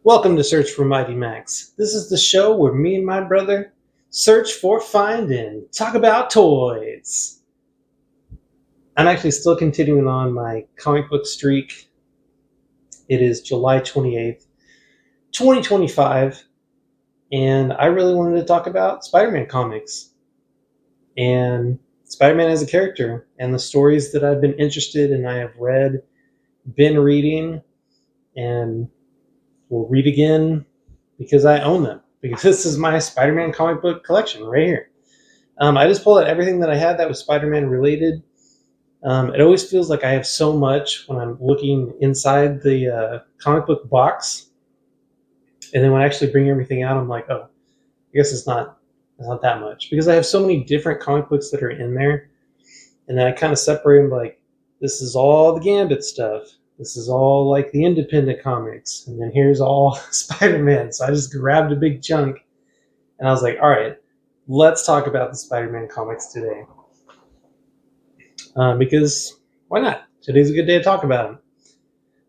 Welcome to Search for Mighty Max. This is the show where me and my brother search for, find, and talk about toys. I'm actually still continuing on my comic book streak. It is July 28th, 2025, and I really wanted to talk about Spider-Man comics and Spider-Man as a character and the stories that I've been interested in, I have read, been reading, and will read again because I own them. Because this is my Spider-Man comic book collection right here. I just pulled out everything that I had that was Spider-Man related. It always feels like I have so much when I'm looking inside the comic book box, and then when I actually bring everything out, I'm like, oh, I guess it's not that much because I have so many different comic books that are in there, and then I kind of separate them like this is all the Gambit stuff. This is all like the independent comics, and then here's all Spider-Man. So I just grabbed a big chunk, and I was like, all right, let's talk about the Spider-Man comics today. Because why not? Today's a good day to talk about them.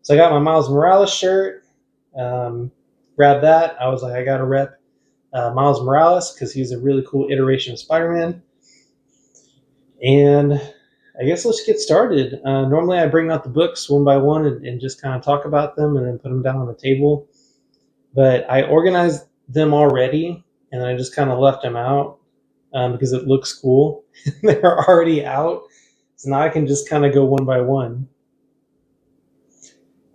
So I got my Miles Morales shirt. Grabbed that. I was like, I got to rep Miles Morales because he's a really cool iteration of Spider-Man. And I guess let's get started. Normally I bring out the books one by one and just kind of talk about them and then put them down on the table. But I organized them already and I just kind of left them out because it looks cool. They're already out. So now I can just kind of go one by one.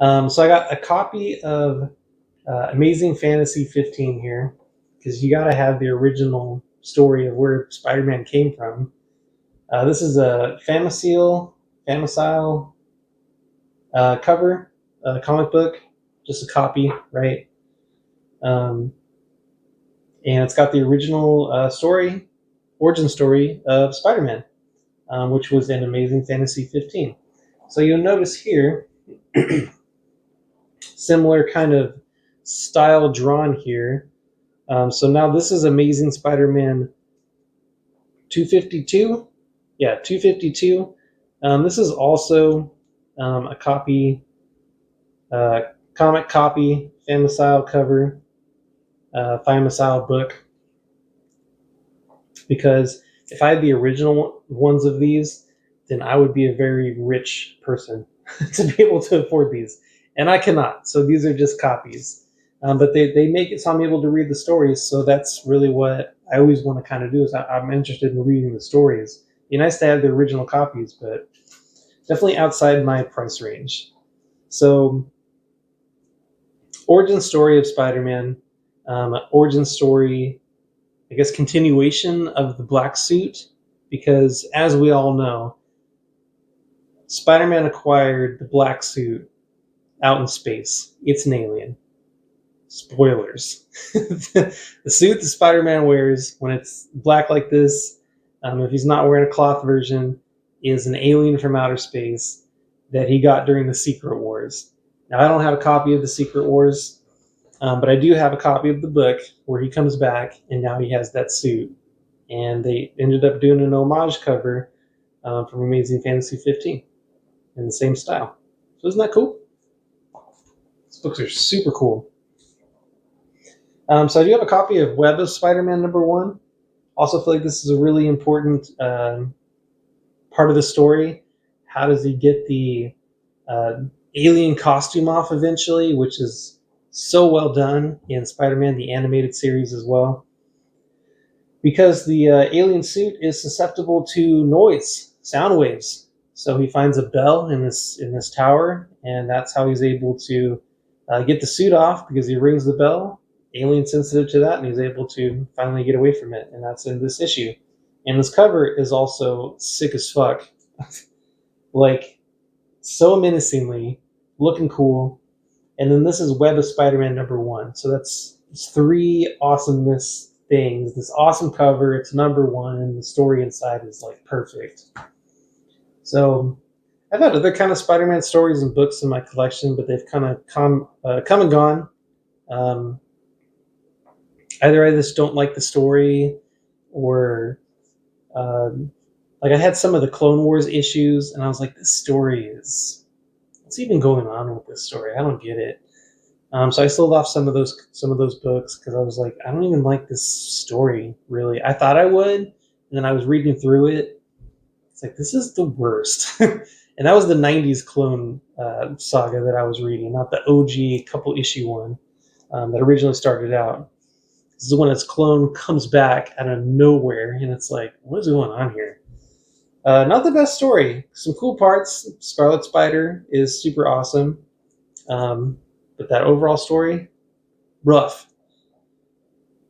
So I got a copy of Amazing Fantasy 15 here because you got to have the original story of where Spider-Man came from. This is a Famicile cover comic book, just a copy, right? And it's got the original origin story of Spider-Man, which was in Amazing Fantasy 15. So you'll notice here, similar kind of style drawn here. So now this is Amazing Spider-Man 252. Yeah, 252. This is also a copy, comic copy, Famicile cover, Famicile book. Because if I had the original ones of these, then I would be a very rich person to be able to afford these. And I cannot. So these are just copies. But they make it so I'm able to read the stories. So that's really what I always want to kind of do is I'm interested in reading the stories. It'd be nice to have the original copies, but definitely outside my price range. So origin story of Spider-Man, origin story, I guess, continuation of the black suit, because as we all know, Spider-Man acquired the black suit out in space. It's an alien. Spoilers. The suit that Spider-Man wears when it's black like this, if he's not wearing a cloth version, is an alien from outer space that he got during the Secret Wars. Now, I don't have a copy of the Secret Wars, but I do have a copy of the book where he comes back and now he has that suit. And they ended up doing an homage cover from Amazing Fantasy 15 in the same style. So isn't that cool? These books are super cool. So I do have a copy of Web of Spider-Man #1. Also feel like this is a really important part of the story. How does he get the alien costume off eventually, which is so well done in Spider-Man, the animated series as well. Because the alien suit is susceptible to noise, sound waves. So he finds a bell in this tower, and that's how he's able to get the suit off because he rings the bell. Alien sensitive to that, and he's able to finally get away from it, and that's in this issue. And this cover is also sick as fuck, like so menacingly, looking cool. And then this is Web of Spider-Man #1, so that's 3 awesomeness things. This awesome cover, it's #1, and the story inside is like perfect. So I've had other kind of Spider-Man stories and books in my collection, but they've kind of come and gone. Either I just don't like the story, or like I had some of the Clone Wars issues, and I was like, this story is, what's even going on with this story? I don't get it. So I sold off some of those books because I was like, I don't even like this story really. I thought I would, and then I was reading through it. It's like this is the worst. And that was the '90s clone saga that I was reading, not the OG couple issue one that originally started out. This is when its clone comes back out of nowhere, and it's like, what is going on here? Not the best story. Some cool parts. Scarlet Spider is super awesome, but that overall story, rough.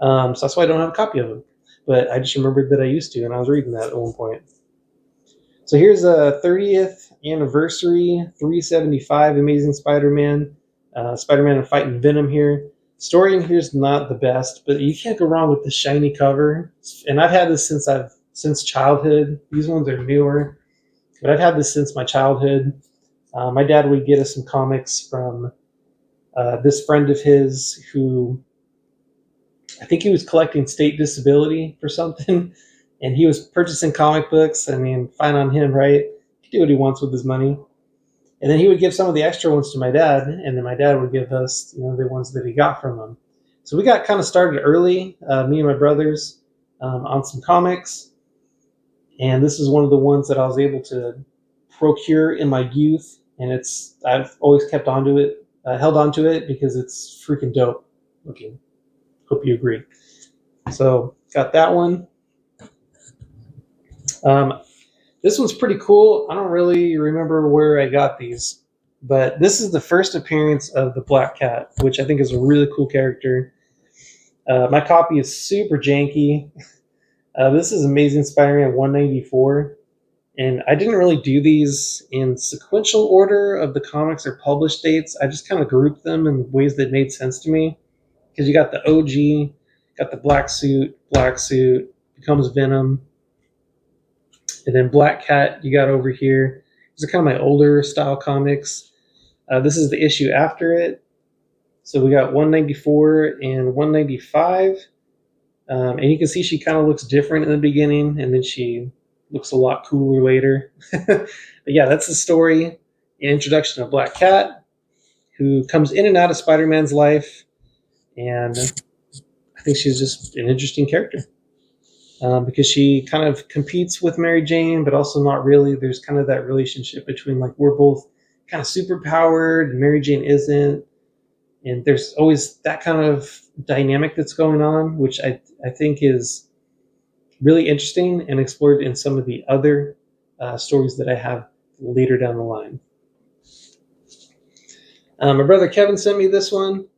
So that's why I don't have a copy of them. But I just remembered that I used to, and I was reading that at one point. So here's a 30th anniversary 375 Amazing Spider-Man. Spider-Man fighting Venom here. Story in here is not the best, but you can't go wrong with the shiny cover. And I've had this since childhood. These ones are newer, but I've had this since my childhood. My dad would get us some comics from this friend of his who I think he was collecting state disability for something, and he was purchasing comic books. I mean, fine on him, right? He can do what he wants with his money. And then he would give some of the extra ones to my dad, and then my dad would give us, the ones that he got from him. So we got kind of started early, me and my brothers, on some comics, and this is one of the ones that I was able to procure in my youth, and I've always kept onto it, held onto it because it's freaking dope looking. Hope you agree. So got that one. This one's pretty cool. I don't really remember where I got these, but this is the first appearance of the Black Cat, which I think is a really cool character. My copy is super janky. This is Amazing Spider-Man 194, and I didn't really do these in sequential order of the comics or published dates. I just kind of grouped them in ways that made sense to me. Because you got the OG, got the black suit, becomes Venom, and then Black Cat you got over here. These are kind of my older style comics. This is the issue after it. So we got 194 and 195. And you can see she kind of looks different in the beginning, and then she looks a lot cooler later. But yeah, that's the story and introduction of Black Cat, who comes in and out of Spider-Man's life. And I think she's just an interesting character because she kind of competes with Mary Jane, but also not really. There's kind of that relationship between like we're both kind of super powered and Mary Jane isn't. And there's always that kind of dynamic that's going on, which I think is really interesting and explored in some of the other stories that I have later down the line. My brother Kevin sent me this one.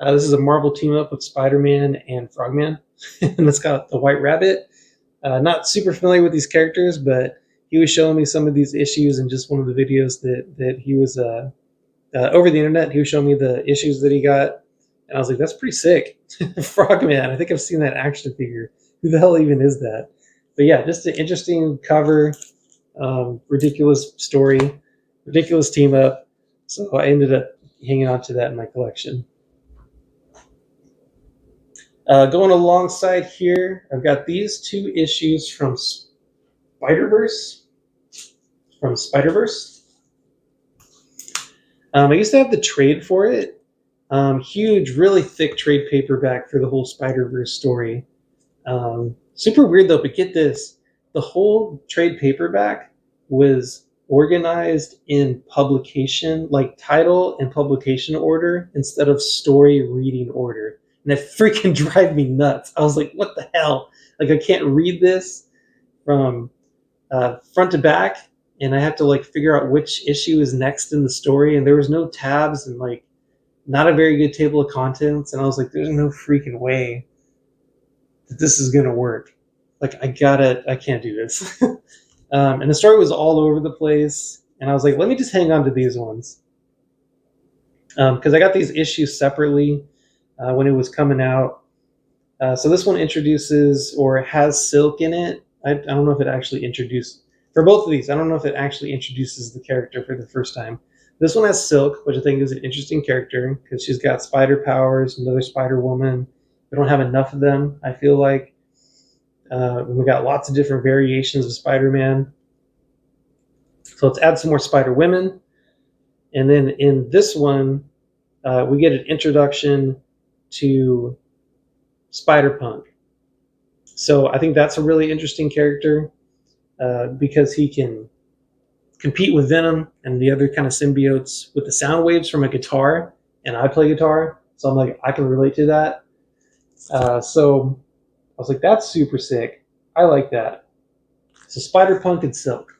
This is a Marvel team up with Spider-Man and Frogman, and it's got the White Rabbit. Not super familiar with these characters, but he was showing me some of these issues in just one of the videos that he was over the internet. He was showing me the issues that he got, and I was like, "That's pretty sick." Frogman. I think I've seen that action figure. Who the hell even is that? But yeah, just an interesting cover, ridiculous story, ridiculous team up. So I ended up hanging on to that in my collection. Going alongside here, I've got these two issues from Spider-Verse. I used to have the trade for it. Huge, really thick trade paperback for the whole Spider-Verse story. Super weird though, but get this. The whole trade paperback was organized in publication, like title and publication order instead of story reading order. And that freaking drive me nuts. I was like, what the hell? Like, I can't read this from front to back, and I have to like figure out which issue is next in the story. And there was no tabs and like not a very good table of contents. And I was like, there's no freaking way that this is going to work. Like, I can't do this. And the story was all over the place. And I was like, let me just hang on to these ones. Because I got these issues separately when it was coming out. So this one introduces or has Silk in it. I don't know if it actually introduced, for both of these, I don't know if it actually introduces the character for the first time. This one has Silk, which I think is an interesting character because she's got spider powers, another Spider Woman. We don't have enough of them, I feel like. We got lots of different variations of Spider-Man. So let's add some more Spider Women. And then in this one, we get an introduction to Spider-Punk. So I think that's a really interesting character because he can compete with Venom and the other kind of symbiotes with the sound waves from a guitar, and I play guitar, so I'm like, I can relate to that. So I was like, that's super sick. I like that. So Spider-Punk and Silk.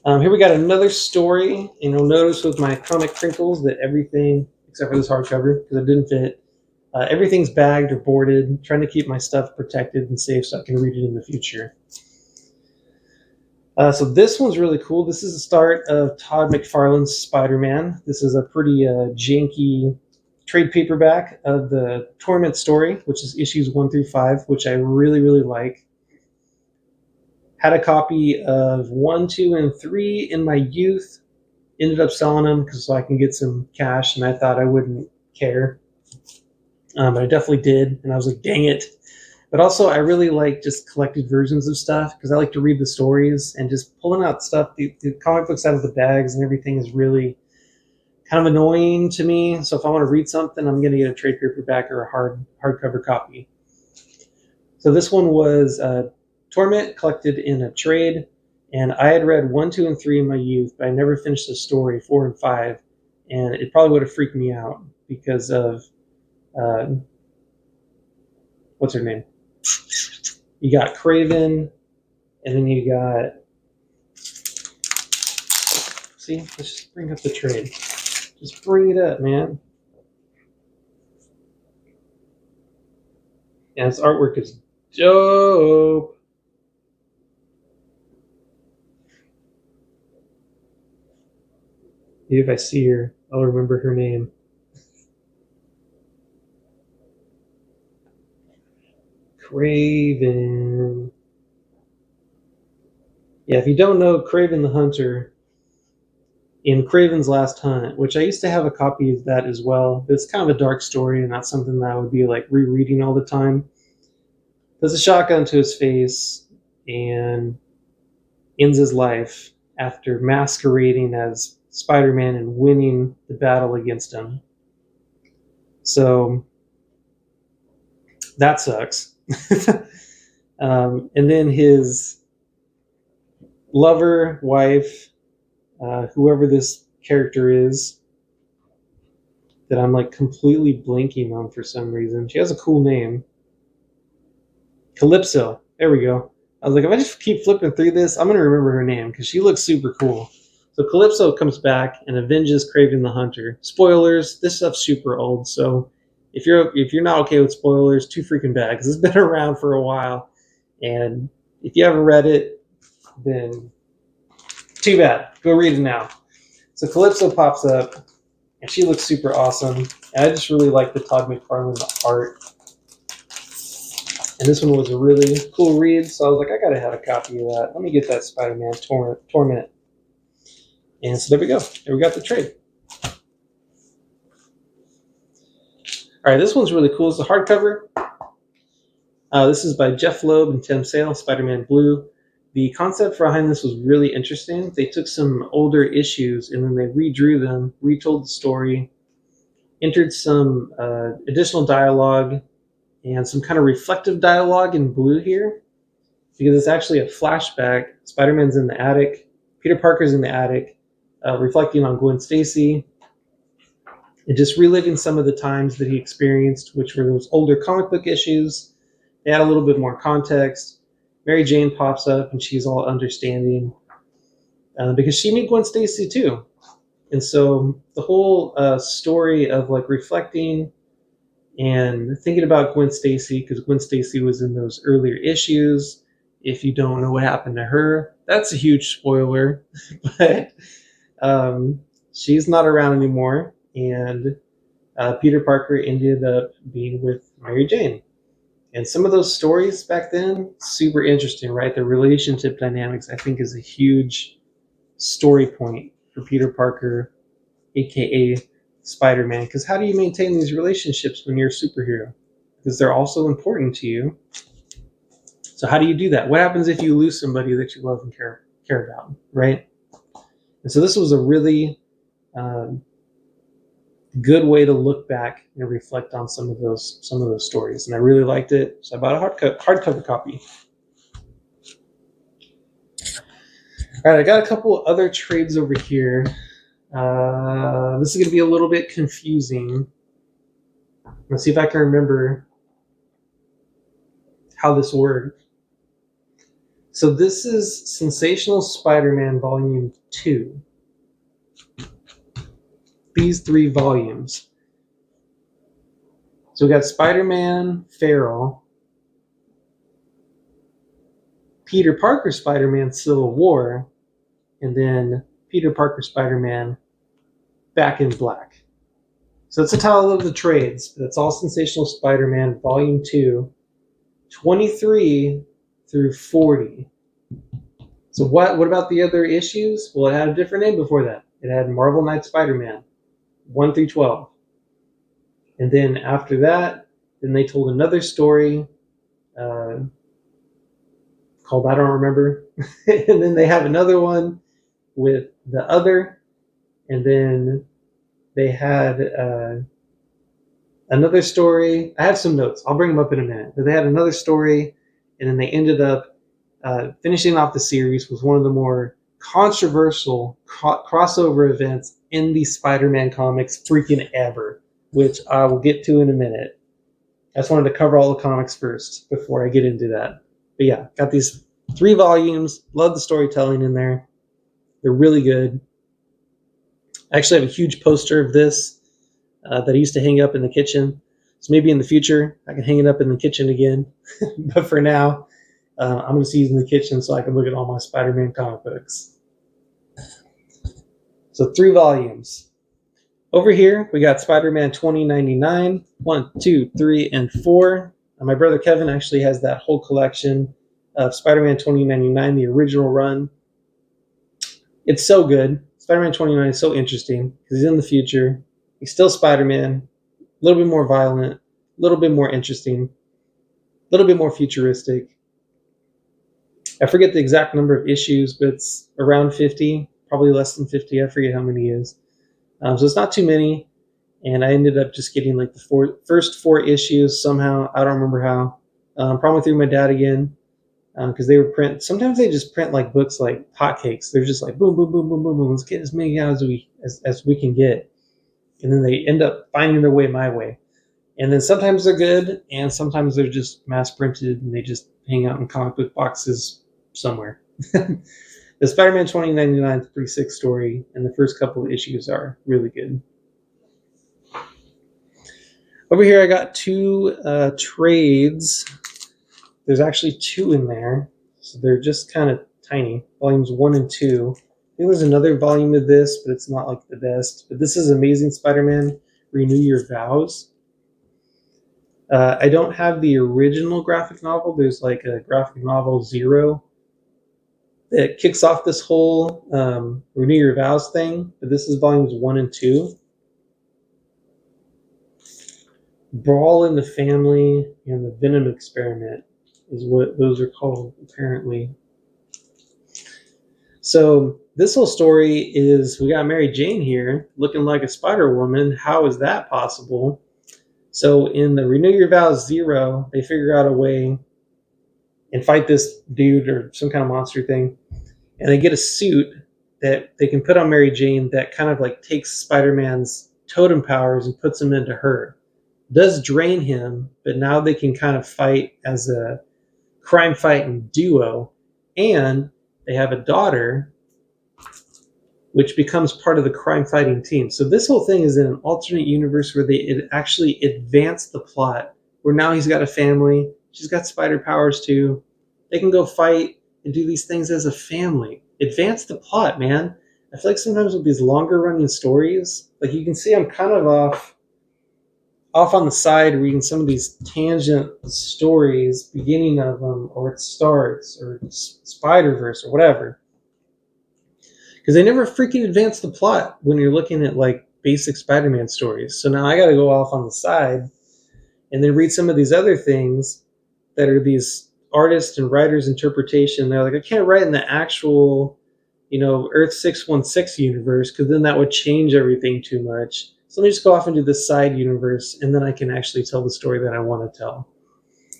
Here we got another story. Notice with my comic crinkles that everything, except for this hardcover, because it didn't fit, everything's bagged or boarded, trying to keep my stuff protected and safe so I can read it in the future. So this one's really cool. This is the start of Todd McFarlane's Spider-Man. This is a pretty janky trade paperback of the Torment story, which is issues 1 through 5, which I really, really like. Had a copy of 1, 2, and 3 in my youth. Ended up selling them so I can get some cash, and I thought I wouldn't care. But I definitely did, and I was like, dang it. But also, I really like just collected versions of stuff because I like to read the stories, and just pulling out stuff, the comic books out of the bags and everything is really kind of annoying to me. So if I want to read something, I'm going to get a trade paperback or a hardcover copy. So this one was Torment collected in a trade, and I had read 1, 2, and 3 in my youth, but I never finished the story 4 and 5, and it probably would have freaked me out because of what's her name? You got Craven, and then you got. See, let's just bring up the trade. Just bring it up, man. Yeah, this artwork is dope. Maybe if I see her, I'll remember her name. Craven. Yeah, if you don't know Craven the Hunter, in Craven's Last Hunt, which I used to have a copy of that as well. It's kind of a dark story and not something that I would be like rereading all the time. Puts a shotgun to his face and ends his life after masquerading as Spider-Man and winning the battle against him. So that sucks. And then his lover, wife, whoever this character is, that I'm like completely blanking on for some reason. She has a cool name. Calypso. There we go. I was like, if I just keep flipping through this, I'm going to remember her name because she looks super cool. So Calypso comes back and avenges Craven the Hunter. Spoilers, this stuff's super old, so if you're not okay with spoilers, too freaking bad because it's been around for a while. And if you haven't read it, then too bad. Go read it now. So Calypso pops up, and she looks super awesome. And I just really like the Todd McFarlane art. And this one was a really cool read, so I was like, I gotta have a copy of that. Let me get that Spider-Man Torment. And so there we go. There we got the trade. All right, this one's really cool. It's a hardcover. This is by Jeff Loeb and Tim Sale, Spider-Man Blue. The concept behind this was really interesting. They took some older issues and then they redrew them, retold the story, entered some additional dialogue and some kind of reflective dialogue in blue here because it's actually a flashback. Spider-Man's in the attic. Peter Parker's in the attic, reflecting on Gwen Stacy and just reliving some of the times that he experienced, which were those older comic book issues. They add a little bit more context. Mary Jane pops up and she's all understanding because she knew Gwen Stacy too. And so the whole story of like reflecting and thinking about Gwen Stacy, because Gwen Stacy was in those earlier issues. If you don't know what happened to her, that's a huge spoiler. But she's not around anymore. And Peter Parker ended up being with Mary Jane. And some of those stories back then, super interesting, right? The relationship dynamics, I think, is a huge story point for Peter Parker, aka Spider-Man. Because how do you maintain these relationships when you're a superhero? Because they're also important to you. So how do you do that? What happens if you lose somebody that you love and care about, right? And so this was a really good way to look back and reflect on some of those stories, and I really liked it, so I bought a hardcover copy. All right, I got a couple other trades over here. This is going to be a little bit confusing. Let's see if I can remember how this worked. So this is Sensational Spider-Man Volume 2. These 3 volumes. So we got Spider-Man Feral, Peter Parker Spider-Man Civil War, and then Peter Parker Spider-Man Back in Black. So that's the title of the trades, but it's all Sensational Spider-Man Volume 2, 23 through 40. So what about the other issues? Well, it had a different name before that. It had Marvel Knight Spider-Man 1 through 12. And then after that, then they told another story called I don't remember. And then they have another one with the other. And then they had another story. I have some notes. I'll bring them up in a minute. But they had another story, and then they ended up finishing off the series with one of the more controversial crossover events in the Spider-Man comics freaking ever, which I will get to in a minute. I just wanted to cover all the comics first before I get into that. But yeah, got these 3 volumes. Love the storytelling in there. They're really good. I actually have a huge poster of this that I used to hang up in the kitchen. So maybe in the future I can hang it up in the kitchen again. But for now, I'm going to use it in the kitchen so I can look at all my Spider-Man comic books. So 3 volumes. Over here, we got Spider-Man 2099, 1, 2, 3, and 4. My brother Kevin actually has that whole collection of Spider-Man 2099, the original run. It's so good. Spider-Man 2099 is so interesting because he's in the future. He's still Spider-Man, a little bit more violent, a little bit more interesting, a little bit more futuristic. I forget the exact number of issues, but it's around 50, probably less than 50. I forget how many it is. So it's not too many. And I ended up just getting like the first 4 issues somehow. I don't remember how. Probably through my dad again, because they would print. Sometimes they just print like books like hotcakes. They're just like boom, boom, boom, boom, boom, boom. Let's get as many out as we can get. And then they end up finding their way my way. And then sometimes they're good, and sometimes they're just mass printed, and they just hang out in comic book boxes somewhere. The Spider-Man 2099 3/6 story and the first couple of issues are really good. Over here, I got 2 trades. There's actually 2 in there, so they're just kind of tiny. Volumes 1 and 2. I think there's another volume of this, but it's not like the best. But this is Amazing Spider-Man Renew Your Vows. I don't have the original graphic novel. There's like a graphic novel 0 that kicks off this whole Renew Your Vows thing. But this is volumes 1 and 2. Brawl in the Family and the Venom Experiment is what those are called, apparently. So this whole story is, we got Mary Jane here looking like a Spider-Woman. How is that possible? So in the Renew Your Vows 0, they figure out a way and fight this dude or some kind of monster thing. And they get a suit that they can put on Mary Jane that kind of like takes Spider-Man's totem powers and puts them into her. Does drain him, but now they can kind of fight as a crime fighting duo. And they have a daughter, which becomes part of the crime fighting team. So this whole thing is in an alternate universe where they actually advanced the plot, where now he's got a family, she's got spider powers too. They can go fight and do these things as a family. Advance the plot, man. I feel like sometimes with these longer running stories, like you can see I'm kind of off on the side reading some of these tangent stories, beginning of them, or it starts, or Spider-Verse, or whatever. Because they never freaking advance the plot when you're looking at like basic Spider-Man stories. So now I got to go off on the side and then read some of these other things that are these artists and writers' interpretation. They're like, I can't write in the actual Earth 616 universe, because then that would change everything too much. So let me just go off and do this side universe, and then I can actually tell the story that I want to tell.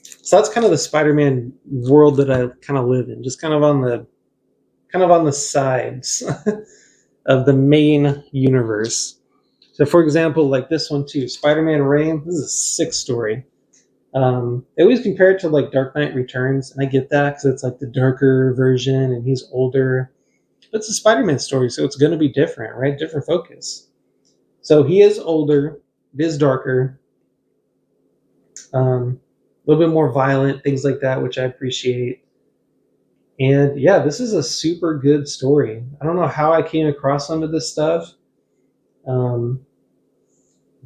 So that's kind of the Spider-Man world that I kind of live in, just kind of on the sides of the main universe. So, for example, like this one too, Spider-Man Reign. This is a sick story. They always compare it to like Dark Knight Returns, and I get that because it's like the darker version, and he's older. But it's a Spider-Man story, so it's going to be different, right? Different focus. So he is older, it is darker, a little bit more violent, things like that, which I appreciate. And yeah, this is a super good story. I don't know how I came across some of this stuff, um,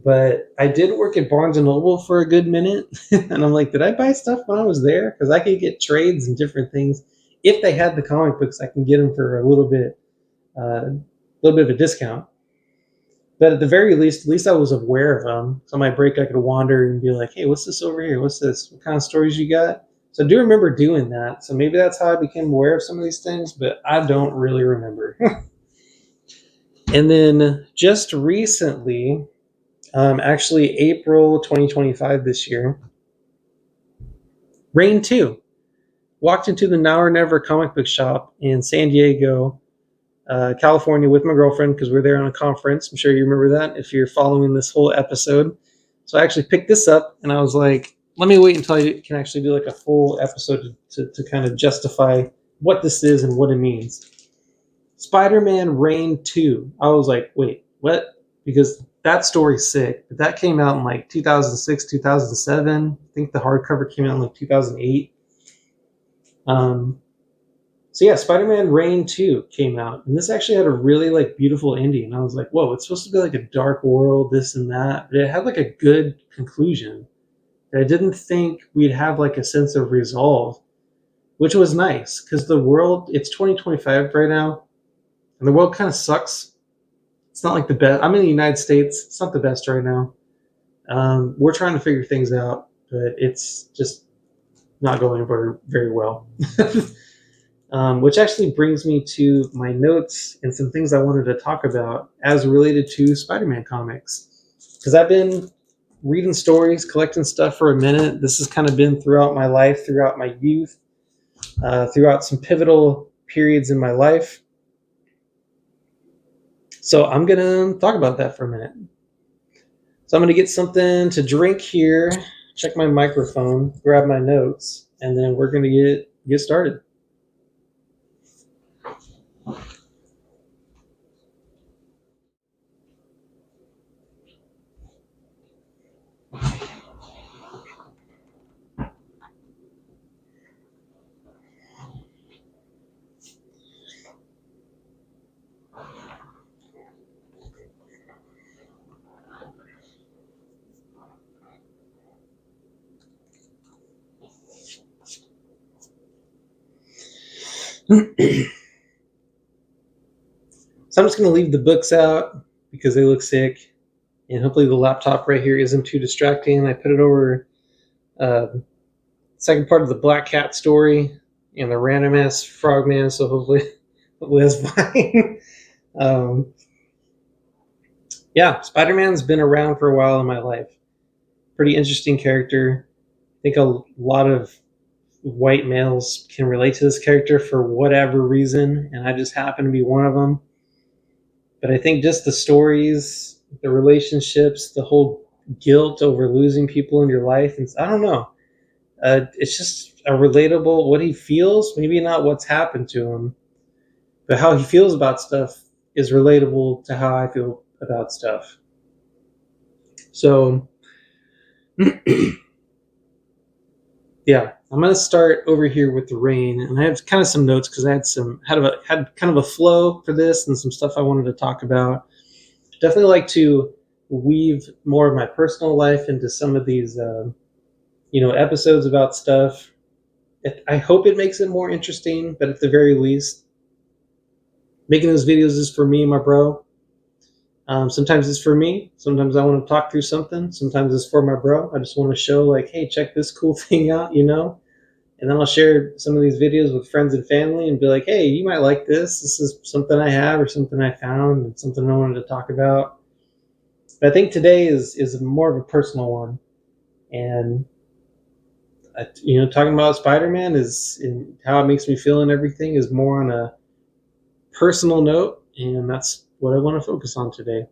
but I did work at Barnes and Noble for a good minute, and I'm like, did I buy stuff when I was there? Because I could get trades and different things. If they had the comic books, I can get them for a little bit of a discount. But at the very least, at least I was aware of them. So on my break, I could wander and be like, hey, what's this over here? What's this? What kind of stories you got? So I do remember doing that. So maybe that's how I became aware of some of these things, but I don't really remember. And then just recently, actually April 2025 this year, Rain 2. Walked into the Now or Never comic book shop in San Diego, California with my girlfriend because we're there on a conference. I'm sure you remember that if you're following this whole episode. So I actually picked this up and I was like, let me wait until I can actually do like a full episode to kind of justify what this is and what it means. Spider-Man Reign 2. I was like, wait, what? Because that story's sick. But that came out in like 2006, 2007. I think the hardcover came out in like 2008. So yeah, Spider-Man Reign 2 came out, and this actually had a really like beautiful ending. I was like, whoa, it's supposed to be like a dark world, this and that, but it had like a good conclusion. And I didn't think we'd have like a sense of resolve, which was nice because the world, it's 2025 right now, and the world kind of sucks. It's not like the best. I'm in the United States. It's not the best right now. We're trying to figure things out, but it's just not going very, very well. Which actually brings me to my notes and some things I wanted to talk about as related to Spider-Man comics. Because I've been reading stories, collecting stuff for a minute. This has kind of been throughout my life, throughout my youth, throughout some pivotal periods in my life. So I'm going to talk about that for a minute. So I'm going to get something to drink here, check my microphone, grab my notes, and then we're going to get started. So I'm just going to leave the books out because they look sick. And hopefully the laptop right here isn't too distracting. I put it over second part of the Black Cat story and the random ass Frogman, so hopefully that's fine. Yeah, Spider-Man's been around for a while in my life. Pretty interesting character. I think a lot of white males can relate to this character for whatever reason, and I just happen to be one of them. But I think just the stories, the relationships, the whole guilt over losing people in your life, and I don't know. It's just a relatable what he feels, maybe not what's happened to him, but how he feels about stuff is relatable to how I feel about stuff. So yeah, I'm gonna start over here with the rain, and I have kind of some notes because I had kind of a flow for this and some stuff I wanted to talk about. Definitely like to weave more of my personal life into some of these, episodes about stuff. I hope it makes it more interesting, but at the very least, making those videos is for me and my bro. Sometimes it's for me. Sometimes I want to talk through something. Sometimes it's for my bro. I just want to show like, hey, check this cool thing out, And then I'll share some of these videos with friends and family and be like, hey, you might like this. This is something I have or something I found and something I wanted to talk about. But I think today is more of a personal one. And, talking about Spider-Man is in how it makes me feel and everything is more on a personal note. And that's what I want to focus on today.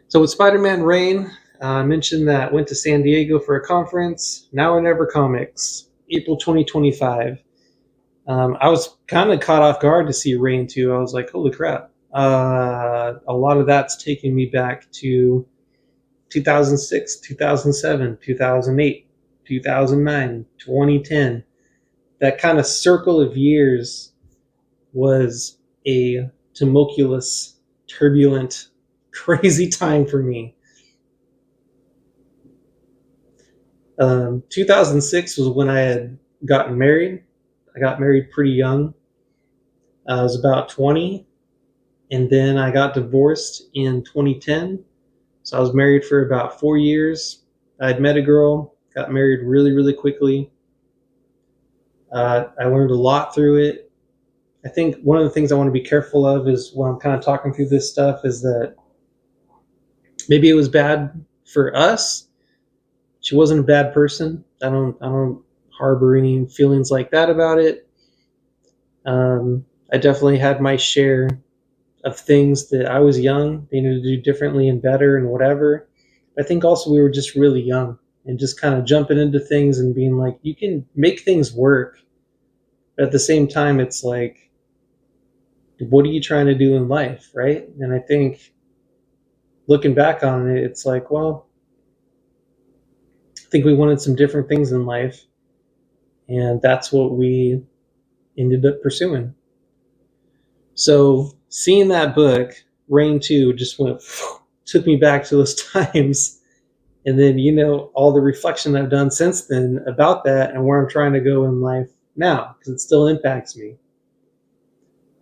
So with Spider-Man Reign, I mentioned that I went to San Diego for a conference, Now or Never Comics, April 2025. I was kind of caught off guard to see Reign 2. I was like, holy crap. A lot of that's taking me back to 2006, 2007, 2008, 2009, 2010. That kind of circle of years was a tumultuous, turbulent, crazy time for me. 2006 was when I had gotten married. I got married pretty young. I was about 20, and then I got divorced in 2010. So I was married for about 4 years. I'd met a girl, got married really, really quickly. I learned a lot through it. I think one of the things I want to be careful of is when I'm kind of talking through this stuff is that maybe it was bad for us. She wasn't a bad person. I don't harbor any feelings like that about it. I definitely had my share of things that I was young, they needed to do differently and better and whatever. I think also we were just really young and just kind of jumping into things and being like, you can make things work. But at the same time, it's like, what are you trying to do in life, right? And I think looking back on it, it's like, well, I think we wanted some different things in life. And that's what we ended up pursuing. So seeing that book, Reign 2, just took me back to those times. And then, all the reflection I've done since then about that and where I'm trying to go in life now, because it still impacts me.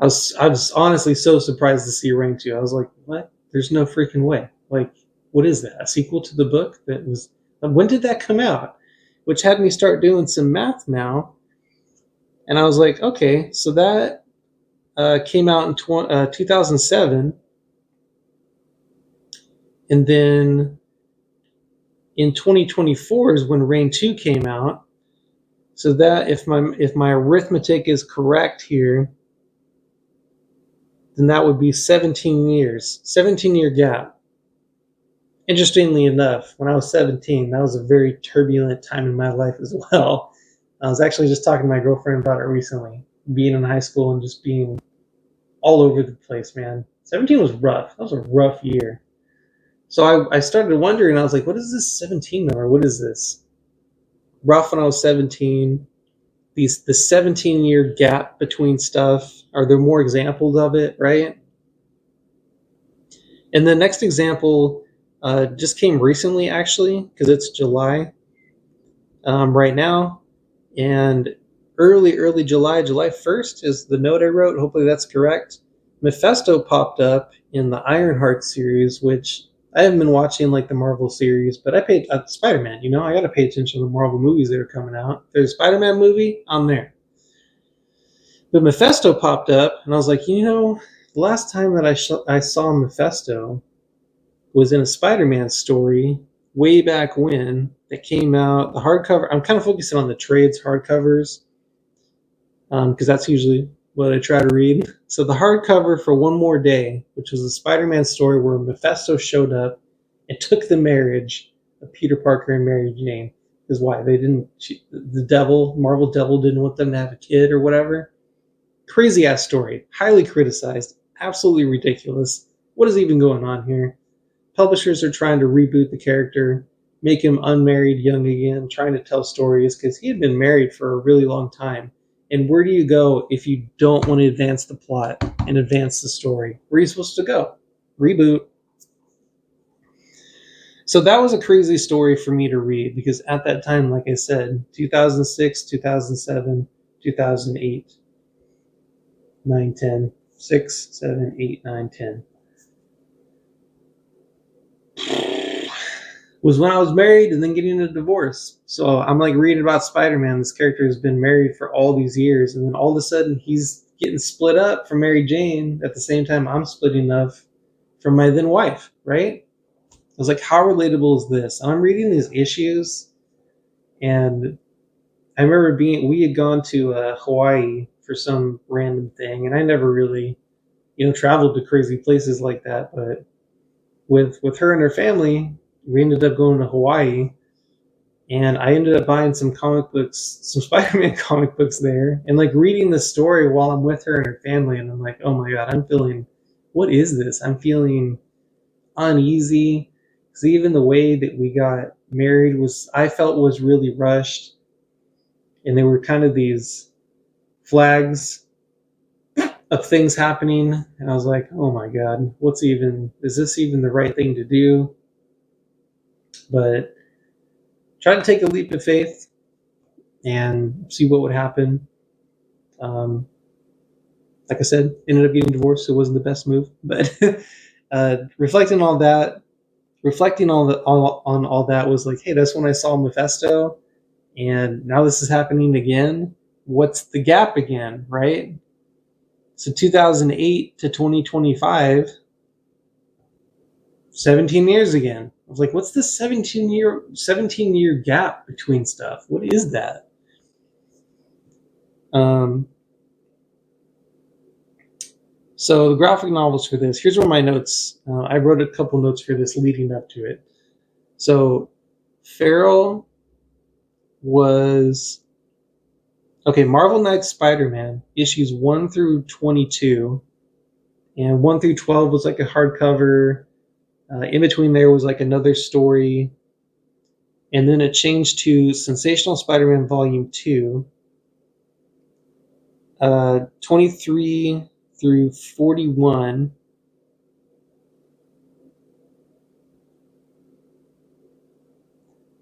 I was honestly so surprised to see Reign 2. I was like, what? There's no freaking way. Like, what is that? A sequel to the book that was, when did that come out? Which had me start doing some math now. And I was like, okay, so that came out in 2007. And then in 2024 is when Reign 2 came out. So that if my arithmetic is correct here, then that would be 17 years. 17-year gap. Interestingly enough, when I was 17, that was a very turbulent time in my life as well. I was actually just talking to my girlfriend about it recently, being in high school and just being all over the place, man. 17 was rough. That was a rough year. So I started wondering, I was like, what is this 17 number? What is this? Rough when I was 17. The 17-year gap between stuff. Are there more examples of it, right? And the next example just came recently, actually, because it's July right now. And early July 1st is the note I wrote. Hopefully that's correct. Mephisto popped up in the Ironheart series, which I haven't been watching like the Marvel series, but I paid Spider-Man. I got to pay attention to the Marvel movies that are coming out. If there's a Spider-Man movie, I'm there. But Mephisto popped up, and I was like, the last time that I saw Mephisto was in a Spider-Man story way back when that came out. The hardcover, I'm kind of focusing on the trades hardcovers because that's usually what I try to read. So the hardcover for One More Day, which was a Spider-Man story where Mephisto showed up and took the marriage of Peter Parker and Mary Jane. Is why they didn't, Marvel Devil didn't want them to have a kid or whatever. Crazy ass story, highly criticized, absolutely ridiculous. What is even going on here? Publishers are trying to reboot the character, make him unmarried, young again, trying to tell stories because he had been married for a really long time. And where do you go if you don't want to advance the plot and advance the story? Where are you supposed to go? Reboot. So that was a crazy story for me to read because at that time, like I said, 2006, 2007, 2008, 9, 10, 6, 7, 8, 9, 10. was when I was married and then getting a divorce. So I'm like reading about Spider-Man. This character has been married for all these years, and then all of a sudden he's getting split up from Mary Jane at the same time I'm splitting up from my then wife, right? I was like, how relatable is this? And I'm reading these issues, and I remember we had gone to Hawaii for some random thing, and I never really, traveled to crazy places like that. But with her and her family, we ended up going to Hawaii, and I ended up buying some comic books, some Spider-Man comic books there, and like reading the story while I'm with her and her family, and I'm like, oh my god, what is this? I'm feeling uneasy. Because even the way that we got married I felt was really rushed, and there were kind of these flags of things happening, and I was like, oh my god, is this even the right thing to do? But try to take a leap of faith and see what would happen. Like I said, ended up getting divorced, so it wasn't the best move. But reflecting on all that was like, hey, that's when I saw Mephisto, and now this is happening again. What's the gap again, right? So 2008 to 2025, 17 years again. I was like, what's this 17-year gap between stuff? What is that? So the graphic novels for this, here's where my notes, I wrote a couple notes for this leading up to it. So Farrell was, okay, Marvel Knights Spider-Man, issues 1 through 22, and 1 through 12 was like a hardcover. In between there was like another story, and then it changed to Sensational Spider-Man Volume 2, 23 through 41.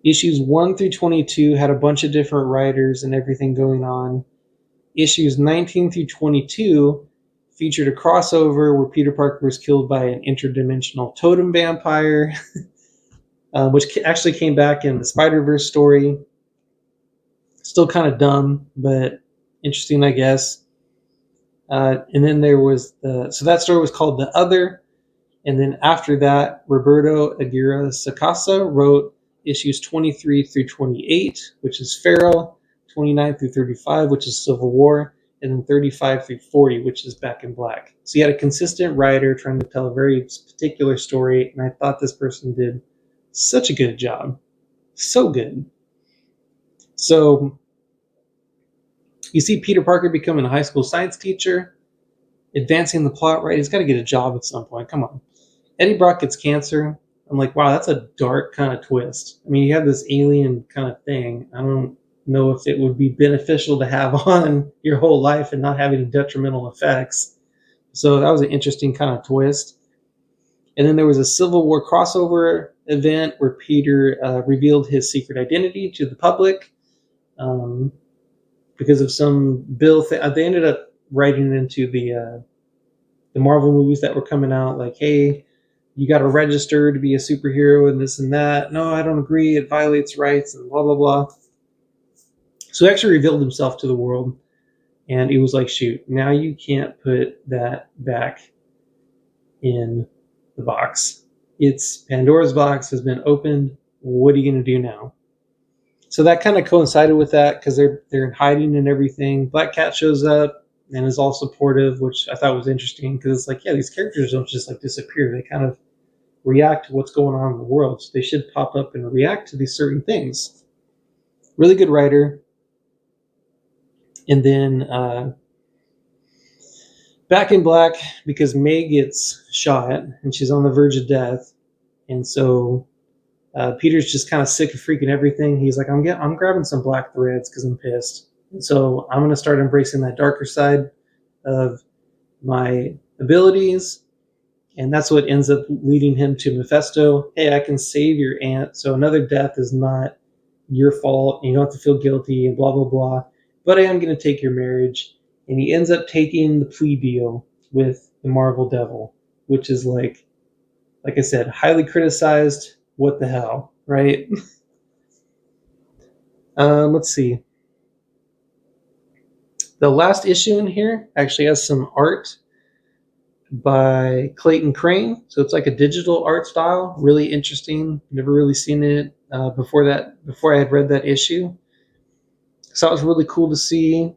Issues 1 through 22 had a bunch of different writers and everything going on. Issues 19 through 22 featured a crossover where Peter Parker was killed by an interdimensional totem vampire, which actually came back in the Spider-Verse story. Still kind of dumb, but interesting, I guess. And then there was so that story was called The Other. And then after that, Roberto Aguirre Sacasa wrote issues 23 through 28, which is Farrell, 29 through 35, which is Civil War, and then 35 through 40, which is Back in Black. So you had a consistent writer trying to tell a very particular story, and I thought this person did such a good job. So good. So you see Peter Parker becoming a high school science teacher, advancing the plot, right? He's got to get a job at some point. Come on. Eddie Brock gets cancer. I'm like, wow, that's a dark kind of twist. I mean, you have this alien kind of thing. I don't know if it would be beneficial to have on your whole life and not have any detrimental effects. So that was an interesting kind of twist. And then there was a Civil War crossover event where Peter revealed his secret identity to the public because of some bill. They ended up writing it into the Marvel movies that were coming out, like, hey, you got to register to be a superhero and this and that. No, I don't agree. It violates rights and blah, blah, blah. So he actually revealed himself to the world. And he was like, shoot, now you can't put that back in the box. Pandora's box has been opened. What are you going to do now? So that kind of coincided with that because they're in hiding and everything. Black Cat shows up and is all supportive, which I thought was interesting because it's like, yeah, these characters don't just like disappear. They kind of react to what's going on in the world. So they should pop up and react to these certain things. Really good writer. And then Back in Black, because May gets shot and she's on the verge of death. And so Peter's just kind of sick of freaking everything. He's like, I'm grabbing some black threads because I'm pissed. And so I'm going to start embracing that darker side of my abilities. And that's what ends up leading him to Mephisto. Hey, I can save your aunt, so another death is not your fault. You don't have to feel guilty and blah, blah, blah. But I am going to take your marriage. And he ends up taking the plea deal with the Marvel Devil, which is like I said, highly criticized. What the hell? right? Let's see. The last issue in here actually has some art by Clayton Crane. So it's like a digital art style, really interesting. Never really seen it before that. Before I had read that issue, so it was really cool to see.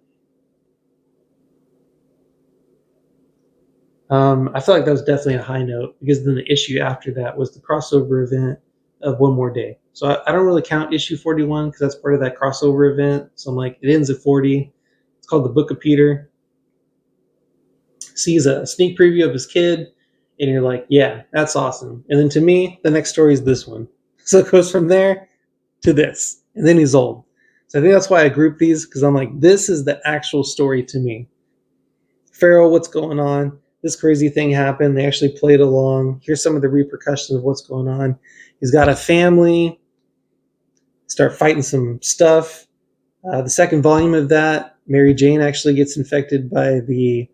I feel like that was definitely a high note because then the issue after that was the crossover event of One More Day. So I don't really count issue 41 because that's part of that crossover event. So I'm like, it ends at 40. It's called The Book of Peter. Sees a sneak preview of his kid, and you're like, yeah, that's awesome. And then to me, the next story is this one. So it goes from there to this, and then he's old. So I think that's why I group these because I'm like, this is the actual story to me. Pharaoh, what's going on? This crazy thing happened. They actually played along. Here's some of the repercussions of what's going on. He's got a family. Start fighting some stuff. The second volume of that, Mary Jane actually gets infected by the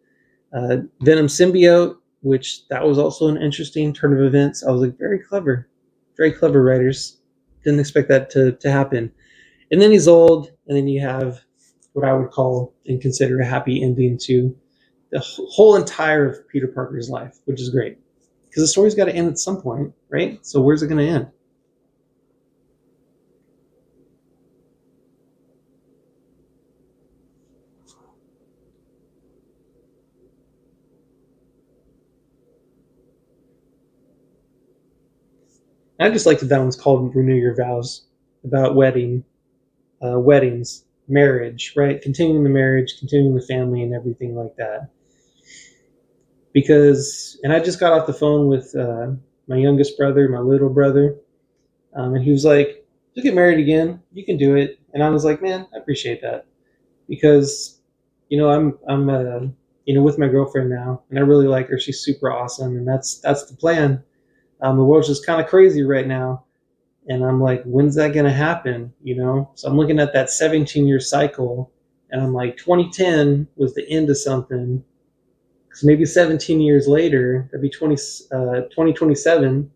Venom symbiote, which that was also an interesting turn of events. I was like, very clever writers. Didn't expect that to happen. And then he's old, and then you have what I would call and consider a happy ending to the whole entire of Peter Parker's life, which is great because the story's got to end at some point, right? So where's it going to end? I just like that one's called "Renew Your Vows," about weddings, marriage, right? Continuing the marriage, continuing the family, and everything like that. Because, and I just got off the phone with my youngest brother, my little brother, and he was like, "You'll get married again. You can do it." And I was like, "Man, I appreciate that because, I'm with my girlfriend now, and I really like her. She's super awesome, and that's the plan. The world's just kind of crazy right now, and I'm like, when's that gonna happen? So I'm looking at that 17-year cycle, and I'm like, 2010 was the end of something. So maybe 17 years later, that'd be 2027,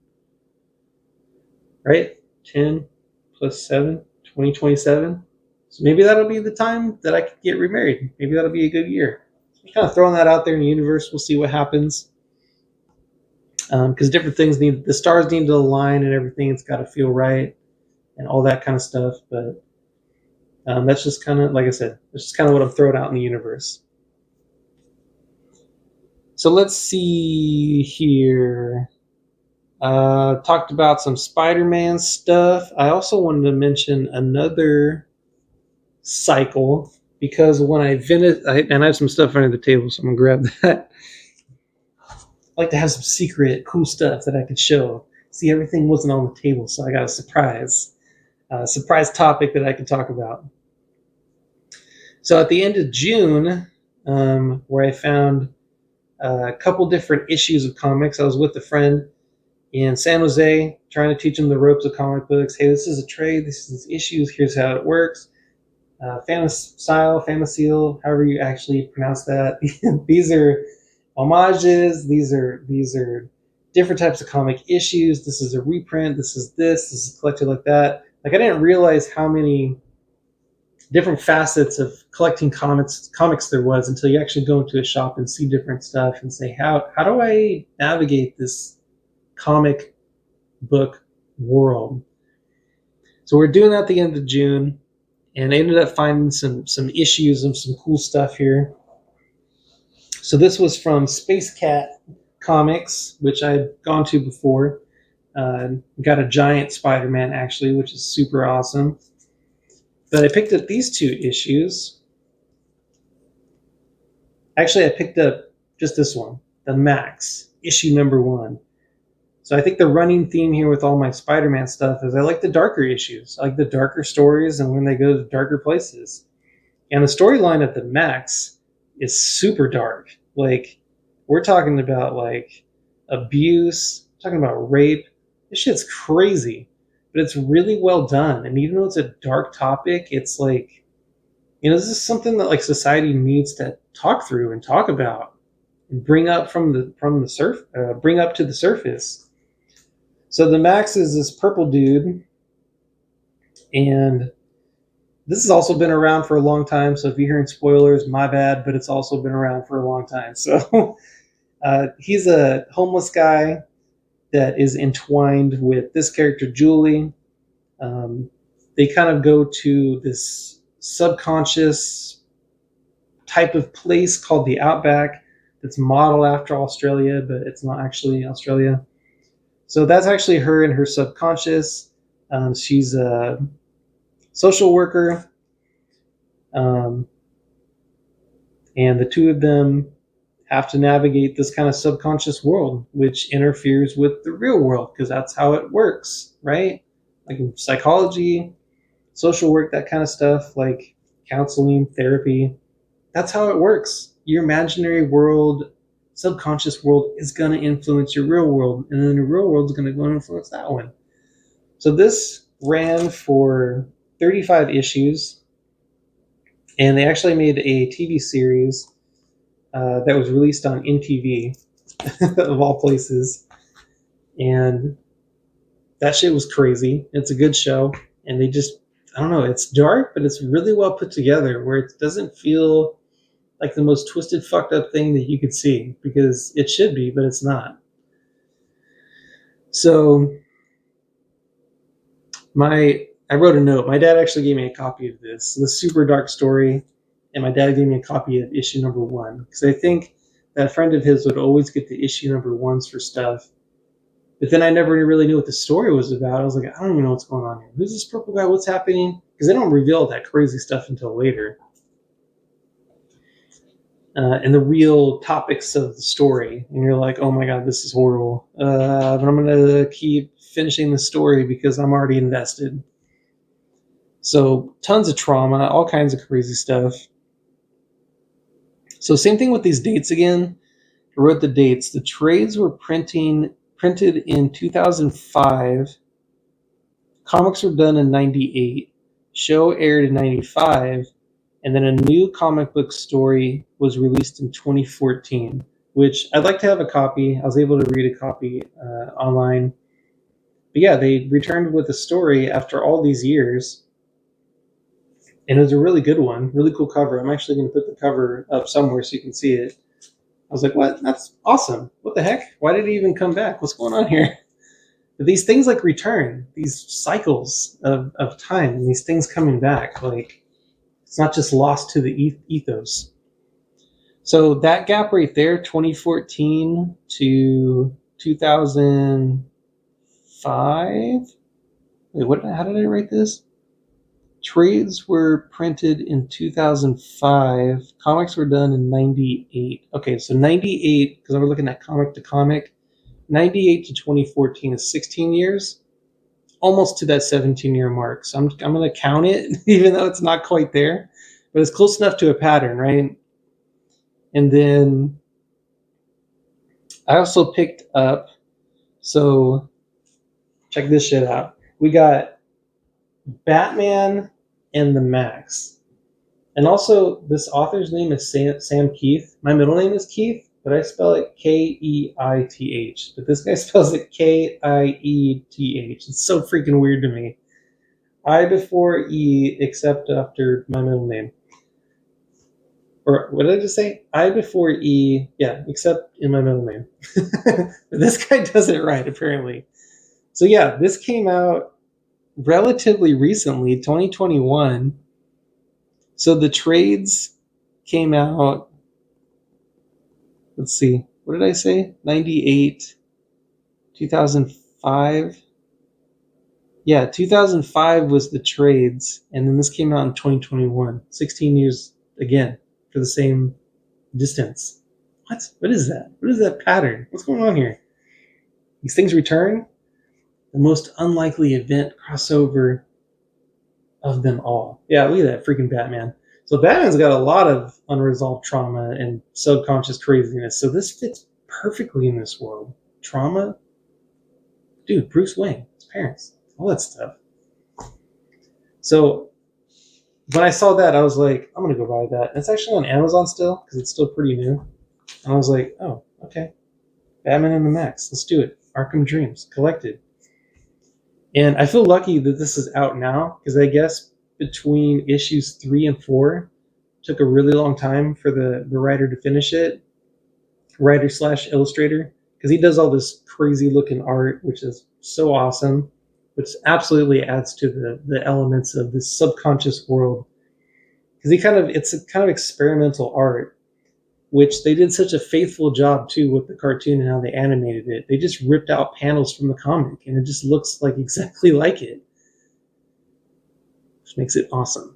right? 10 plus 7, 2027. So maybe that'll be the time that I could get remarried. Maybe that'll be a good year. So I'm kind of throwing that out there in the universe. We'll see what happens. Because different things the stars need to align and everything. It's got to feel right and all that kind of stuff. But that's just kind of, like I said, that's just kind of what I'm throwing out in the universe. So let's see here. Talked about some Spider-Man stuff. I also wanted to mention another cycle because when I vented, and I have some stuff under the table, so I'm gonna grab that. I like to have some secret, cool stuff that I could show. See, everything wasn't on the table, so I got a surprise topic that I could talk about. So at the end of June, where I found a couple different issues of comics, I was with a friend in San Jose, trying to teach them the ropes of comic books. Hey, this is a trade. This is issues. Here's how it works. Famicile, however you actually pronounce that. These are homages. These are different types of comic issues. This is a reprint. This is collected like that. Like I didn't realize how many different facets of collecting comics there was until you actually go into a shop and see different stuff and say, how do I navigate this comic book world? So we're doing that at the end of June, and I ended up finding some issues of some cool stuff here. So this was from Space Cat Comics, which I'd gone to before. Got a giant Spider-Man actually, which is super awesome. But I picked up these two issues. Actually, I picked up just this one, the Max, issue number 1. So I think the running theme here with all my Spider-Man stuff is I like the darker issues. I like the darker stories and when they go to darker places. And the storyline of the Max is super dark. Like, we're talking about like abuse, talking about rape. This shit's crazy. But it's really well done. And even though it's a dark topic, it's like, this is something that like society needs to talk through and talk about and bring up bring up to the surface. So the Max is this purple dude, And this has also been around for a long time, so if you're hearing spoilers, my bad, but it's also been around for a long time. So he's a homeless guy that is entwined with this character, Julie. Um, they kind of go to this subconscious type of place called the Outback that's modeled after Australia, but it's not actually Australia. So that's actually her and her subconscious. She's a social worker, um, and the two of them have to navigate this kind of subconscious world, which interferes with the real world because that's how it works, right? Like in psychology, social work, that kind of stuff, like counseling, therapy. That's how it works. Your imaginary world, subconscious world is going to influence your real world, and then the real world is going to go and influence that one. So this ran for 35 issues, and they actually made a TV series that was released on MTV, of all places. And that shit was crazy. It's a good show. And they just, I don't know, it's dark, but it's really well put together where it doesn't feel like the most twisted, fucked up thing that you could see, because it should be, but it's not. So I wrote a note. My dad actually gave me a copy of this, the super dark story, and my dad gave me a copy of issue number 1 because I think that a friend of his would always get the issue number 1s for stuff. But then I never really knew what the story was about. I was like, I don't even know what's going on here. Who's this purple guy? What's happening? Because they don't reveal that crazy stuff until later. And the real topics of the story. And you're like, oh my God, this is horrible. But I'm going to keep finishing the story because I'm already invested. So tons of trauma, all kinds of crazy stuff. So same thing with these dates again. I wrote the dates. The trades were printed in 2005. Comics were done in 98. Show aired in 95. And then a new comic book story was released in 2014, which I'd like to have a copy. I was able to read a copy online. But yeah, they returned with a story after all these years. And it was a really good one, really cool cover. I'm actually going to put the cover up somewhere so you can see it. I was like, what? That's awesome. What the heck? Why did it even come back? What's going on here? But these things like return, these cycles of time, and these things coming back, like it's not just lost to the ethos. So that gap right there, 2014 to 2005. Wait, how did I write this? Trades were printed in 2005. Comics were done in 98. Okay, so 98, because I was looking at comic to comic, 98 to 2014 is 16 years, almost to that 17-year mark. So I'm going to count it, even though it's not quite there, but it's close enough to a pattern, right? And then I also picked up, so check this shit out. We got Batman and the Max. And also, this author's name is Sam Keith. My middle name is Keith, but I spell it Keith. But this guy spells it Kieth. It's so freaking weird to me. I before E, except after my middle name. Or what did I just say? I before E, yeah, except in my middle name. But this guy does it right, apparently. So yeah, this came out relatively recently, 2021. So the trades came out, let's see, what did I say? 98, 2005. Yeah, 2005 was the trades, and then this came out in 2021. 16 years again for the same distance. What is that? What is that pattern? What's going on here? These things return? The most unlikely event crossover of them all. Yeah, look at that freaking Batman. So Batman's got a lot of unresolved trauma and subconscious craziness. So this fits perfectly in this world. Trauma? Dude, Bruce Wayne, his parents, all that stuff. So when I saw that, I was like, I'm going to go buy that. And it's actually on Amazon still because it's still pretty new. And I was like, oh, okay. Batman and the Max. Let's do it. Arkham Dreams. Collected. And I feel lucky that this is out now, because I guess between issues 3 and 4 took a really long time for the writer to finish it, writer slash illustrator, because he does all this crazy looking art, which is so awesome, which absolutely adds to the elements of this subconscious world. Because it's a kind of experimental art, which they did such a faithful job too with the cartoon and how they animated it. They just ripped out panels from the comic, and it just looks like exactly like it, which makes it awesome.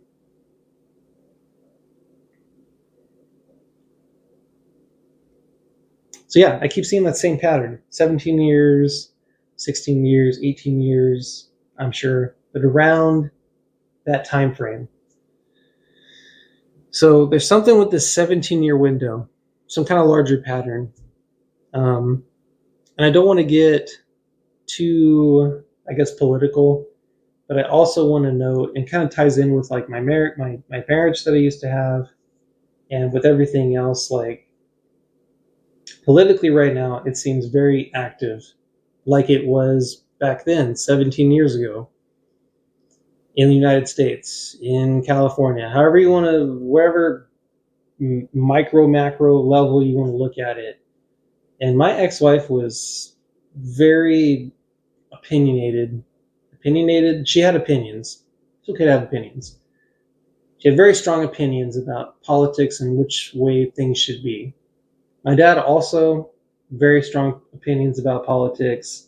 So yeah, I keep seeing that same pattern. 17 years, 16 years, 18 years, I'm sure, but around that time frame. So there's something with this 17-year window, some kind of larger pattern. And I don't want to get too, I guess, political, but I also want to note, and kind of ties in with like my marriage that I used to have, and with everything else, like politically right now, it seems very active, like it was back then, 17 years ago, in the United States, in California, however you want to, wherever micro, macro level you want to look at it. And my ex-wife was very opinionated. She had opinions. It's okay to have opinions. She had very strong opinions about politics and which way things should be. My dad also very strong opinions about politics,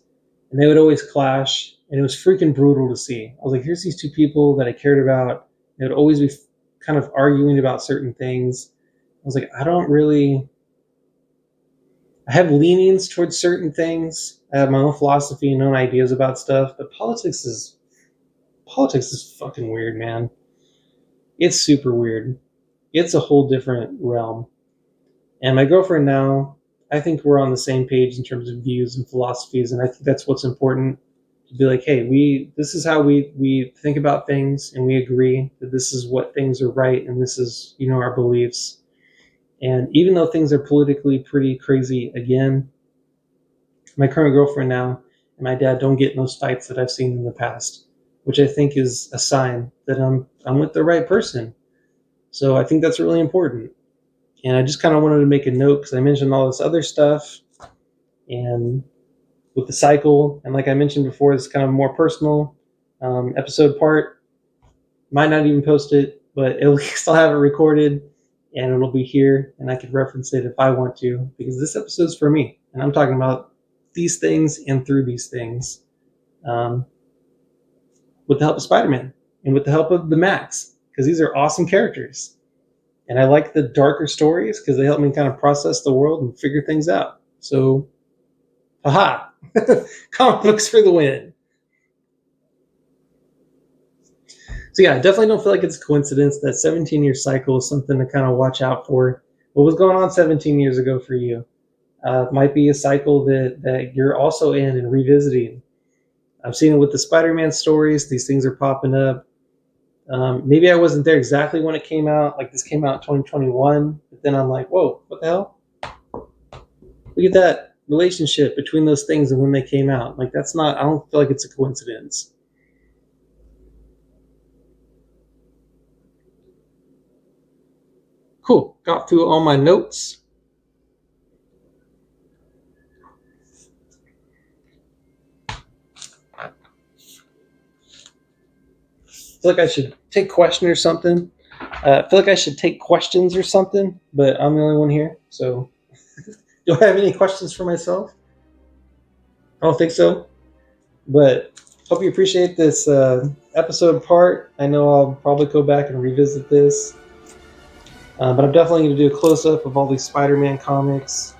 and they would always clash, and it was freaking brutal to see. I was like, here's these two people that I cared about. They would always be kind of arguing about certain things. I was like, I have leanings towards certain things. I have my own philosophy and own ideas about stuff, but politics is fucking weird, man. It's super weird. It's a whole different realm. And my girlfriend now, I think we're on the same page in terms of views and philosophies, and I think that's what's important, to be like, hey, this is how we think about things, and we agree that this is what things are right, and this is, our beliefs. And even though things are politically pretty crazy again, my current girlfriend now and my dad don't get in those fights that I've seen in the past, which I think is a sign that I'm with the right person. So I think that's really important. And I just kind of wanted to make a note because I mentioned all this other stuff, and with the cycle, and like I mentioned before, it's kind of more personal episode part. Might not even post it, but at least I'll have it recorded and it'll be here, and I could reference it if I want to, because this episode's for me, and I'm talking about these things and through these things, um, with the help of Spider-Man and with the help of the Max, because these are awesome characters. And I like the darker stories because they help me kind of process the world and figure things out. So, haha, comic books for the win. So yeah, I definitely don't feel like it's a coincidence. That 17-year cycle is something to kind of watch out for. What was going on 17 years ago for you might be a cycle that you're also in and revisiting. I've seen it with the Spider-Man stories. These things are popping up. Maybe I wasn't there exactly when it came out. Like this came out in 2021, but then I'm like, whoa, what the hell? Look at that relationship between those things and when they came out. Like that's not. I don't feel like it's a coincidence. Cool. Got through all my notes. I feel like I should take question or something. I feel like I should take questions or something, but I'm the only one here. So, do I have any questions for myself? I don't think so. But hope you appreciate this episode part. I know I'll probably go back and revisit this, but I'm definitely going to do a close up of all these Spider-Man comics.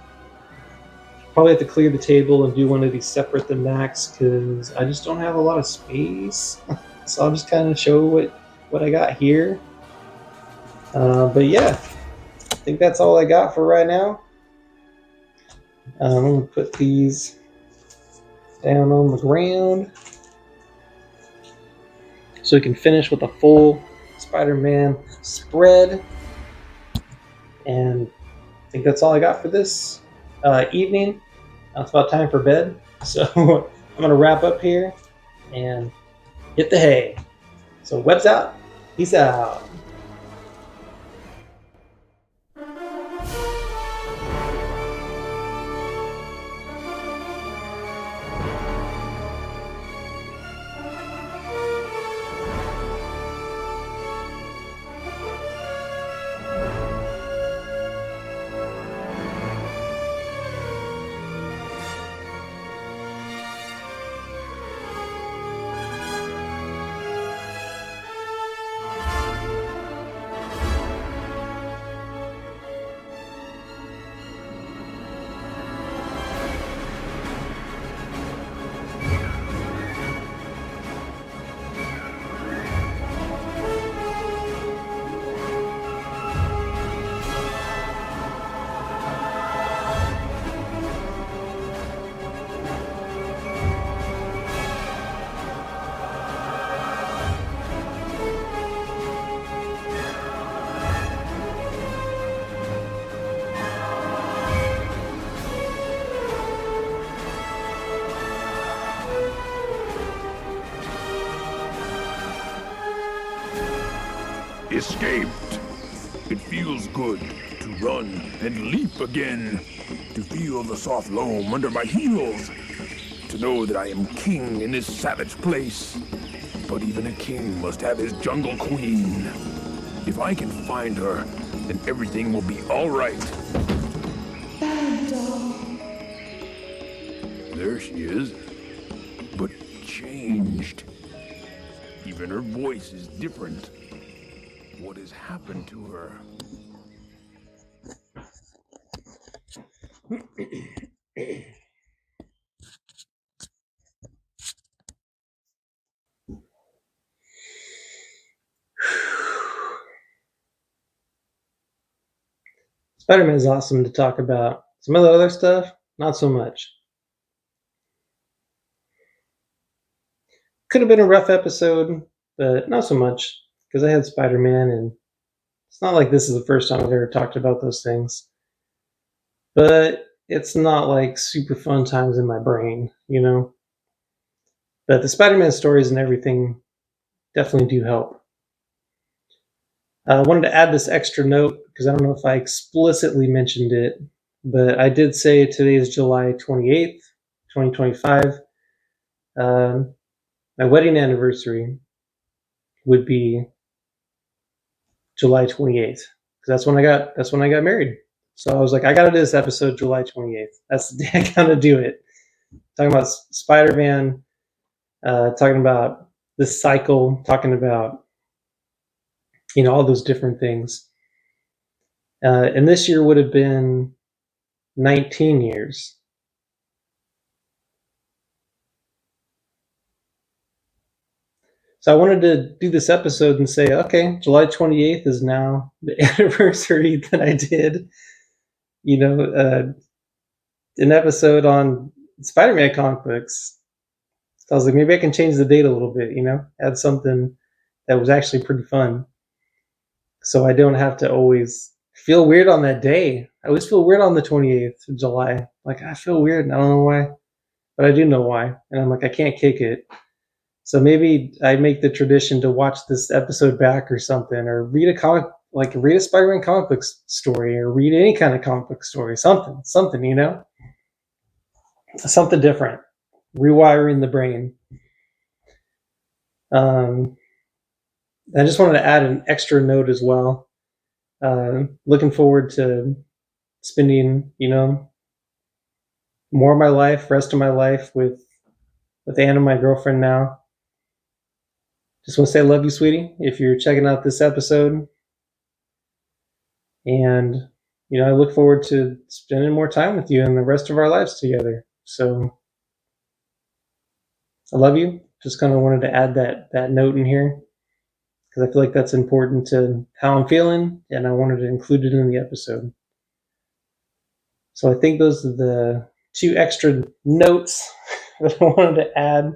Probably have to clear the table and do one of these separate than Max because I just don't have a lot of space. So I'll just kind of show what I got here. But yeah, I think that's all I got for right now. I'm going to put these down on the ground so we can finish with a full Spider-Man spread. And I think that's all I got for this evening. It's about time for bed. So I'm going to wrap up here. and hit the hay. So webs out. Peace out. Escaped. It feels good to run and leap again, to feel the soft loam under my heels, to know that I am king in this savage place. But even a king must have his jungle queen. If I can find her, then everything will be all right. Bad dog. There she is, but changed. Even her voice is different. What has happened to her? Spider-Man is awesome to talk about. Some of the other stuff, not so much. Could have been a rough episode, but not so much, because I had Spider-Man, and it's not like this is the first time I've ever talked about those things. But it's not like super fun times in my brain, you know? But the Spider-Man stories and everything definitely do help. I wanted to add this extra note because I don't know if I explicitly mentioned it, but I did say today is July 28th, 2025. My wedding anniversary would be July 28th because that's when I got married. So I was like, I got to do this episode July 28th. That's the day I gotta do it. Talking about Spider-Man, talking about this cycle, talking about all those different things. And this year would have been 19 years. So I wanted to do this episode and say, okay, July 28th is now the anniversary that I did, an episode on Spider-Man comic books. So I was like, maybe I can change the date a little bit, add something that was actually pretty fun. So I don't have to always feel weird on that day. I always feel weird on the 28th of July. Like, I feel weird and I don't know why, but I do know why. And I'm like, I can't kick it. So maybe I make the tradition to watch this episode back or something, or read a comic, like read a Spider-Man comic book story, or read any kind of comic book story, something, something different, rewiring the brain. I just wanted to add an extra note as well. Looking forward to spending, more of my life, rest of my life with Anna, my girlfriend now. Just want to say I love you, sweetie, if you're checking out this episode. And, I look forward to spending more time with you and the rest of our lives together. So I love you. Just kind of wanted to add that note in here because I feel like that's important to how I'm feeling, and I wanted to include it in the episode. So I think those are the two extra notes that I wanted to add.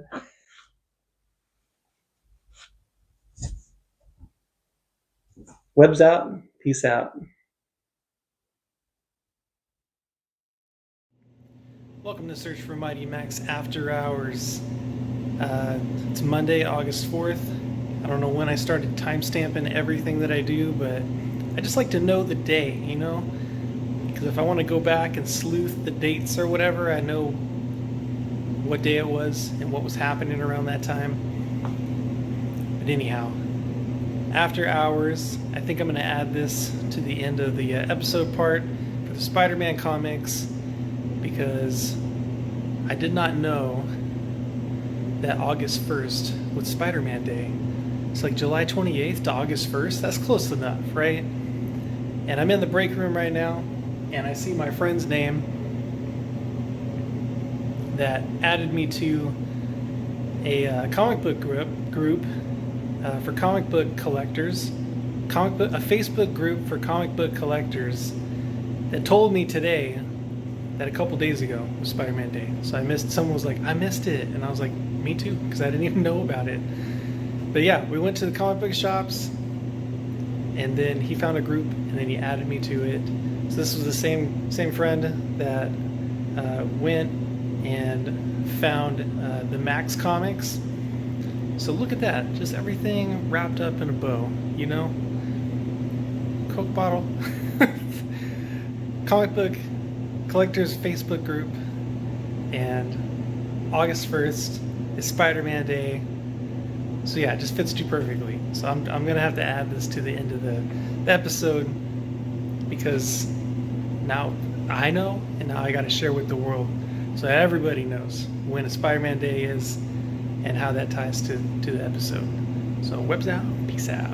Webs out. Peace out. Welcome to Search for Mighty Max After Hours. It's Monday, August 4th. I don't know when I started timestamping everything that I do, but I just like to know the day, you know? Because if I want to go back and sleuth the dates or whatever, I know what day it was and what was happening around that time. But anyhow, after hours, I think I'm going to add this to the end of the episode part for the Spider-Man comics, because I did not know that August 1st was Spider-Man Day. It's like July 28th to August 1st. That's close enough, right? And I'm in the break room right now, and I see my friend's name that added me to a comic book group for comic book collectors, a Facebook group for comic book collectors, that told me today that a couple days ago was Spider-Man Day. So someone was like, I missed it. And I was like, me too, because I didn't even know about it. But yeah, we went to the comic book shops, and then he found a group, and then he added me to it. So this was the same friend that went and found the Max comics. So look at that, just everything wrapped up in a bow, you know? Coke bottle. Comic book collectors Facebook group, and August 1st is Spider-Man Day. So yeah, it just fits too perfectly. So I'm gonna have to add this to the end of the episode, because now I know, and now I gotta share with the world, so everybody knows when a Spider-Man Day is and how that ties to the episode. So webs out, peace out.